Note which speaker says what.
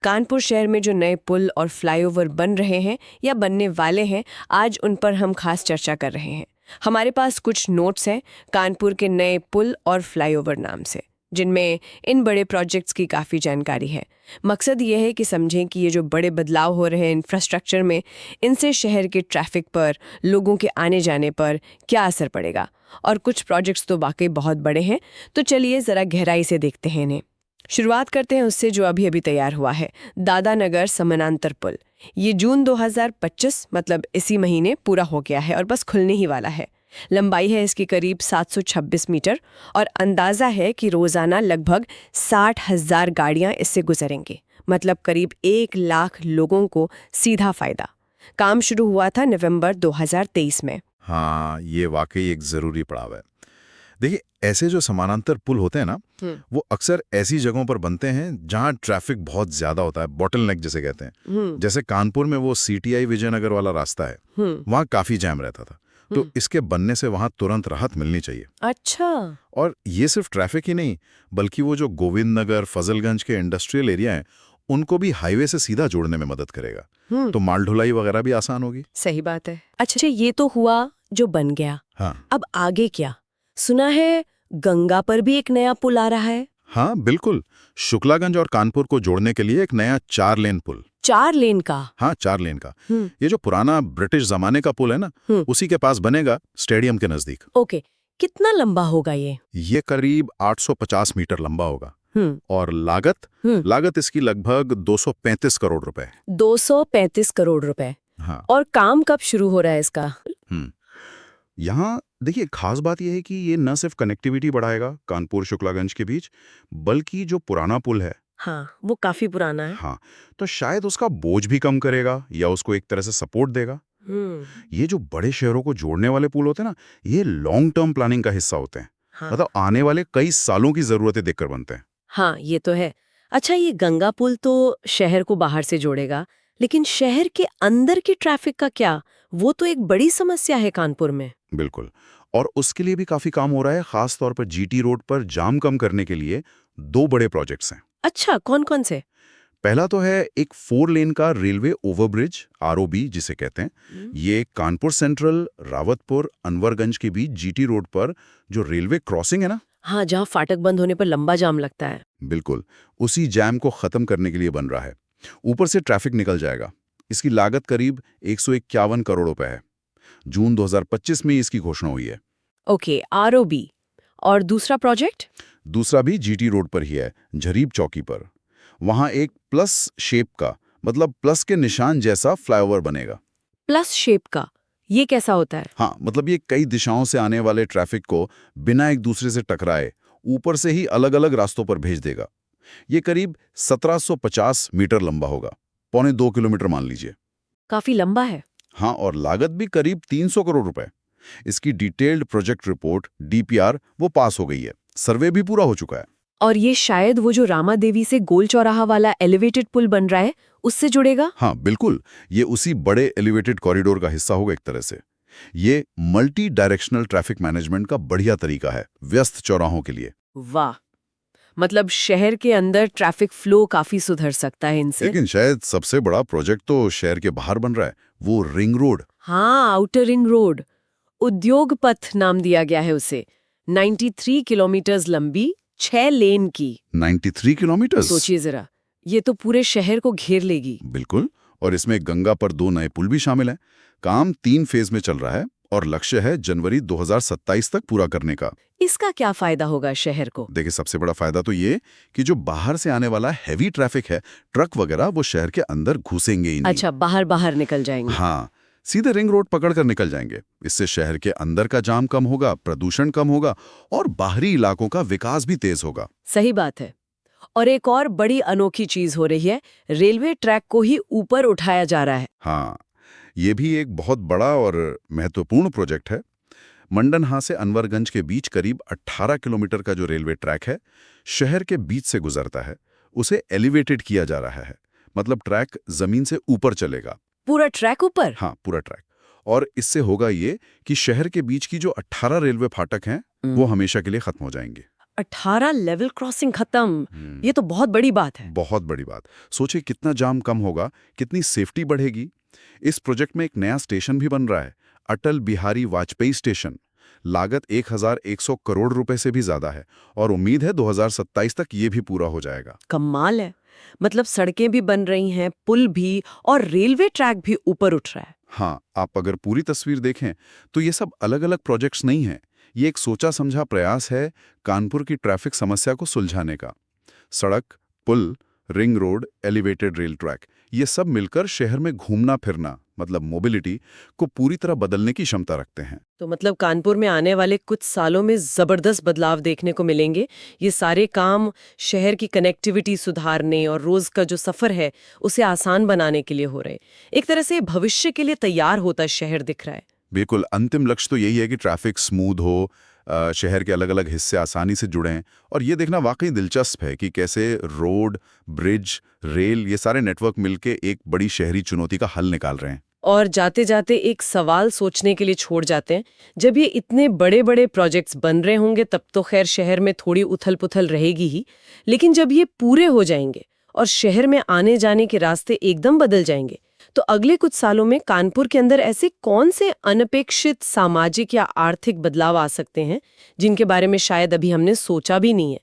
Speaker 1: कानपुर शहर में जो नए पुल और फ्लाईओवर बन रहे हैं या बनने वाले हैं, आज उन पर हम खास चर्चा कर रहे हैं। हमारे पास कुछ नोट्स हैं कानपुर के नए पुल और फ्लाईओवर नाम से, जिनमें इन बड़े प्रोजेक्ट्स की काफ़ी जानकारी है। मकसद ये है कि समझें कि ये जो बड़े बदलाव हो रहे हैं इंफ्रास्ट्रक्चर में, इनसे शहर के ट्रैफिक पर, लोगों के आने जाने पर क्या असर पड़ेगा। और कुछ प्रोजेक्ट्स तो वाकई बहुत बड़े हैं, तो चलिए ज़रा गहराई से देखते हैं इन्हें। शुरुआत करते हैं उससे जो अभी अभी तैयार हुआ है, दादानगर समानांतर पुल। ये जून 2025 मतलब इसी महीने पूरा हो गया है और बस खुलने ही वाला है। लंबाई है इसकी करीब 726 मीटर और अंदाज़ा है कि रोज़ाना लगभग 60,000 गाड़ियाँ इससे गुजरेंगी, मतलब करीब 1 लाख लोगों को सीधा फ़ायदा। काम शुरू हुआ था नवंबर 2023 में।
Speaker 2: हाँ, ये वाकई एक ज़रूरी पड़ाव है। देखिए, ऐसे जो समानांतर पुल होते हैं ना, वो अक्सर ऐसी जगहों पर बनते हैं जहाँ ट्रैफिक बहुत ज्यादा होता है, बॉटलनेक जिसे कहते हैं। जैसे कानपुर में वो सीटीआई विजयनगर वाला रास्ता है, वहाँ काफी जैम रहता था। तो इसके बनने से वहाँ तुरंत राहत मिलनी चाहिए।
Speaker 1: अच्छा।
Speaker 2: और ये सिर्फ ट्रैफिक ही नहीं, बल्कि वो जो गोविंद नगर, फजलगंज के इंडस्ट्रियल एरिया हैं, उनको भी हाईवे से सीधा जोड़ने में मदद करेगा। तो माल ढुलाई वगैरह भी आसान होगी।
Speaker 1: सही बात है। अच्छा, ये तो हुआ जो बन गया।
Speaker 2: हाँ,
Speaker 1: अब आगे क्या? सुना है गंगा पर भी एक नया पुल आ रहा है।
Speaker 2: हाँ बिल्कुल। शुक्लागंज और कानपुर को जोड़ने के लिए एक नया 4 लेन पुल।
Speaker 1: 4 लेन का?
Speaker 2: हाँ, 4 लेन का। ये जो पुराना ब्रिटिश जमाने का पुल है ना, उसी के पास बनेगा, स्टेडियम के नजदीक।
Speaker 1: ओके, कितना लंबा होगा ये?
Speaker 2: ये करीब 850 मीटर लंबा होगा। और लागत इसकी लगभग 235 करोड़ रुपए।
Speaker 1: 235 करोड़ रुपए।
Speaker 2: हाँ।
Speaker 1: और काम कब शुरू हो रहा है इसका?
Speaker 2: यहाँ देखिए, खास बात यह है कि ये न सिर्फ कनेक्टिविटी बढ़ाएगा कानपुर शुक्लागंज के बीच, बल्कि जो पुराना पुल है,
Speaker 1: हाँ, वो काफी पुराना है।
Speaker 2: हाँ, तो शायद उसका बोझ भी कम करेगा या उसको एक तरह से सपोर्ट देगा। ये जो बड़े शहरों को जोड़ने वाले पुल होते हैं ना, ये लॉन्ग टर्म प्लानिंग का हिस्सा होते हैं।
Speaker 1: हाँ।
Speaker 2: मतलब आने वाले कई सालों की जरूरतें देखकर बनते हैं।
Speaker 1: हाँ, ये तो है। अच्छा, ये गंगा पुल तो शहर को बाहर से जोड़ेगा, लेकिन शहर के अंदर की ट्रैफिक का क्या? वो तो एक बड़ी समस्या है कानपुर में।
Speaker 2: बिल्कुल, और उसके लिए भी काफी काम हो रहा है। खास तौर पर जीटी रोड पर जाम कम करने के लिए 2 बड़े प्रोजेक्ट्स हैं।
Speaker 1: अच्छा, कौन कौन से?
Speaker 2: पहला तो है एक 4 लेन का रेलवे ओवरब्रिज, आरओबी जिसे कहते हैं। ये कानपुर सेंट्रल, रावतपुर, अनवरगंज के बीच जीटी रोड पर जो रेलवे क्रॉसिंग है ना,
Speaker 1: हाँ, जहाँ फाटक बंद होने पर लंबा जाम लगता है।
Speaker 2: बिल्कुल, उसी जैम को खत्म करने के लिए बन रहा है। ऊपर से ट्रैफिक निकल जाएगा। इसकी लागत करीब 151 करोड़ रुपए है। जून 2025 में इसकी घोषणा हुई है।
Speaker 1: Okay, ROB. और दूसरा प्रोजेक्ट?
Speaker 2: दूसरा भी जीटी रोड पर ही है, झरीब चौकी पर। वहां एक प्लस शेप का, मतलब प्लस के निशान जैसा फ्लाईओवर बनेगा।
Speaker 1: प्लस शेप का? ये कैसा होता है?
Speaker 2: हाँ, मतलब ये कई दिशाओं से आने वाले ट्रैफिक को बिना एक दूसरे से टकराए ऊपर से ही अलग-अलग रास्तों पर भेज देगा। ये करीब 1750 मीटर लंबा होगा, 1.25 किलोमीटर मान लीजिए।
Speaker 1: काफी लंबा है।
Speaker 2: हाँ, और लागत भी करीब 300 करोड़ रुपए। इसकी डिटेल्ड प्रोजेक्ट रिपोर्ट, डीपीआर, वो पास हो गई है। सर्वे भी पूरा हो चुका है।
Speaker 1: और ये शायद वो जो रामा देवी से गोल चौराहा वाला एलिवेटेड पुल बन रहा है, उससे जुड़ेगा?
Speaker 2: हाँ बिल्कुल, ये उसी बड़े एलिवेटेड कॉरिडोर का हिस्सा होगा एक तरह से। ये मल्टी डायरेक्शनल ट्रैफिक मैनेजमेंट का बढ़िया तरीका है व्यस्त चौराहों के लिए।
Speaker 1: वाह, मतलब शहर के अंदर ट्रैफिक फ्लो काफी सुधर सकता है इनसे।
Speaker 2: लेकिन शायद सबसे बड़ा प्रोजेक्ट तो शहर के बाहर बन रहा है, वो रिंग रोड।
Speaker 1: हाँ, आउटर रिंग रोड, उद्योग पथ नाम दिया गया है उसे। 93 किलोमीटर लंबी, 6 लेन की।
Speaker 2: 93 किलोमीटर?
Speaker 1: सोचिए जरा, ये तो पूरे शहर को घेर लेगी।
Speaker 2: बिल्कुल, और इसमें गंगा पर 2 नए पुल भी शामिल हैं। काम 3 फेज में चल रहा है और लक्ष्य है जनवरी 2027 तक पूरा करने का।
Speaker 1: इसका क्या फायदा होगा शहर को?
Speaker 2: देखिए, सबसे बड़ा फायदा तो ये कि जो बाहर से आने वाला हैवी ट्रैफिक है, ट्रक वगैरह, वो शहर के अंदर घुसेंगे ही नहीं।
Speaker 1: अच्छा, बाहर बाहर निकल जाएंगे।
Speaker 2: हाँ, सीधे रिंग रोड पकड़कर निकल जाएंगे। इससे शहर के अंदर का जाम कम होगा, प्रदूषण कम होगा और बाहरी इलाकों का विकास भी तेज होगा।
Speaker 1: सही बात है। और एक और बड़ी अनोखी चीज हो रही है, रेलवे ट्रैक को ही ऊपर उठाया जा रहा है।
Speaker 2: हाँ, ये भी एक बहुत बड़ा और महत्वपूर्ण प्रोजेक्ट है। मंडनहा से अनवरगंज के बीच करीब 18 किलोमीटर का जो रेलवे ट्रैक है, शहर के बीच से गुजरता है, उसे एलिवेटेड किया जा रहा है। मतलब ट्रैक जमीन से ऊपर चलेगा।
Speaker 1: पूरा ट्रैक ऊपर?
Speaker 2: हाँ, पूरा ट्रैक। और इससे होगा ये कि शहर के बीच की जो 18 रेलवे फाटक हैं, वो हमेशा के लिए खत्म हो जाएंगे।
Speaker 3: 18 लेवल क्रॉसिंग खत्म। ये तो बहुत बड़ी बात है।
Speaker 2: बहुत बड़ी बात। सोचिए कितना जाम कम होगा, कितनी सेफ्टी बढ़ेगी। इस प्रोजेक्ट में एक नया स्टेशन भी बन रहा है, अटल बिहारी वाजपेयी स्टेशन। लागत 1100 करोड़ रुपए से भी ज्यादा है और उम्मीद है 2027 तक ये भी पूरा हो जाएगा।
Speaker 3: कमाल है। मतलब सड़कें भी बन रही हैं, पुल भी, और रेलवे ट्रैक भी ऊपर उठ रहा है।
Speaker 2: हाँ, आप अगर पूरी तस्वीर देखें तो ये सब अलग-अलग प्रोजेक्ट्स नहीं हैं। ये एक सोचा समझा प्रयास है कानपुर की ट्रैफिक समस्या को सुलझाने का। सड़क, पुल, ring road, elevated rail track, ये सब मिलकर शहर में घूमना फिरना मतलब मोबिलिटी को पूरी तरह बदलने की क्षमता रखते हैं।
Speaker 3: तो मतलब कानपुर में आने वाले कुछ सालों में जबरदस्त बदलाव देखने को मिलेंगे। ये सारे काम शहर की कनेक्टिविटी सुधारने और रोज का जो सफर है उसे आसान बनाने के लिए हो रहे। एक तरह से भविष्य के लिए तैयार होता शहर दिख रहा है।
Speaker 2: बिल्कुल, अंतिम लक्ष्य तो यही है कि ट्रैफिक स्मूथ हो, शहर के अलग अलग हिस्से आसानी से जुड़ें। और ये देखना वाकई दिलचस्प है कि कैसे रोड, ब्रिज, रेल, ये सारे नेटवर्क मिलके एक बड़ी शहरी चुनौती का हल निकाल रहे हैं।
Speaker 3: और जाते जाते एक सवाल सोचने के लिए छोड़ जाते हैं, जब ये इतने बड़े बड़े प्रोजेक्ट्स बन रहे होंगे तब तो खैर शहर में थोड़ी उथल पुथल रहेगी ही, लेकिन जब ये पूरे हो जाएंगे और शहर में आने जाने के रास्ते एकदम बदल जाएंगे, तो अगले कुछ सालों में कानपुर के अंदर ऐसे कौन से अनपेक्षित सामाजिक या आर्थिक बदलाव आ सकते हैं जिनके बारे में शायद अभी हमने सोचा भी नहीं है।